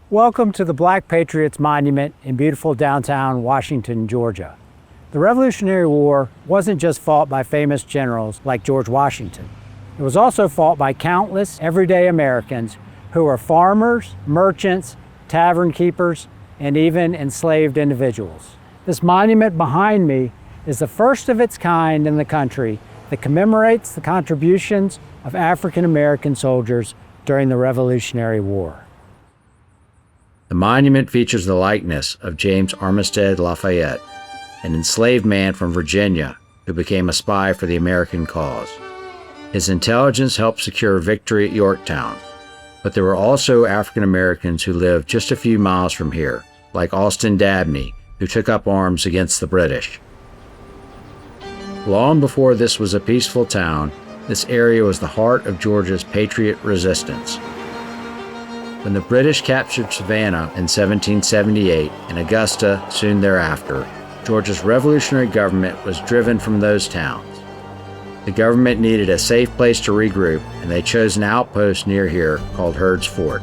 Welcome to the Black Patriots Monument in beautiful downtown Washington, Georgia. The Revolutionary War wasn't just fought by famous generals like George Washington. It was also fought by countless everyday Americans who were farmers, merchants, tavern keepers, and even enslaved individuals. This monument behind me is the first of its kind in the country that commemorates the contributions of African American soldiers during the Revolutionary War. The monument features the likeness of James Armistead Lafayette, an enslaved man from Virginia who became a spy for the American cause. His intelligence helped secure victory at Yorktown, but there were also African Americans who lived just a few miles from here, like Austin Dabney, who took up arms against the British. Long before this was a peaceful town, this area was the heart of Georgia's patriot resistance. When the British captured Savannah in 1778 and Augusta soon thereafter, Georgia's revolutionary government was driven from those towns. The government needed a safe place to regroup, and they chose an outpost near here called Hurd's Fort.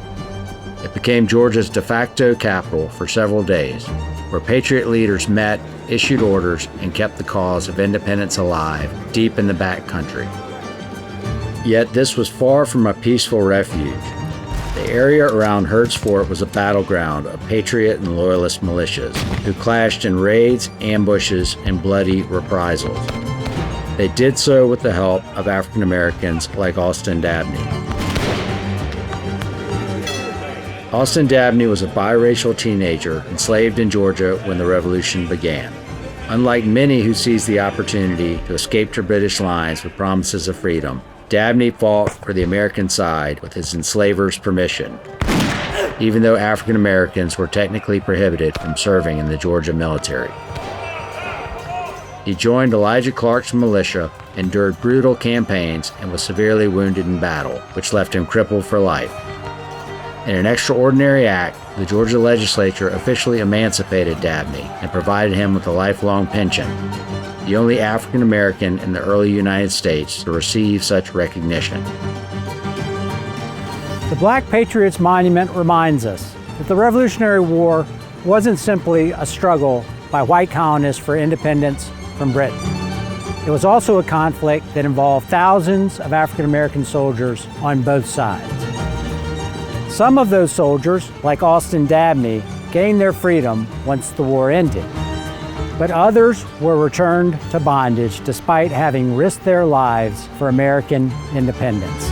It became Georgia's de facto capital for several days, where patriot leaders met, issued orders, and kept the cause of independence alive deep in the back country. Yet this was far from a peaceful refuge. The area around Hurd's Fort was a battleground of patriot and loyalist militias who clashed in raids, ambushes, and bloody reprisals. They did so with the help of African Americans like Austin Dabney. Austin Dabney was a biracial teenager enslaved in Georgia when the Revolution began. Unlike many who seized the opportunity to escape to British lines with promises of freedom, Dabney fought for the American side with his enslavers' permission, even though African Americans were technically prohibited from serving in the Georgia military. He joined Elijah Clark's militia, endured brutal campaigns, and was severely wounded in battle, which left him crippled for life. In an extraordinary act, the Georgia legislature officially emancipated Dabney and provided him with a lifelong pension, the only African American in the early United States to receive such recognition. The Black Patriots Monument reminds us that the Revolutionary War wasn't simply a struggle by white colonists for independence from Britain. It was also a conflict that involved thousands of African American soldiers on both sides. Some of those soldiers, like Austin Dabney, gained their freedom once the war ended. But others were returned to bondage despite having risked their lives for American independence.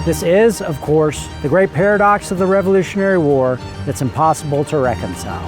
This is, of course, the great paradox of the Revolutionary War that's impossible to reconcile.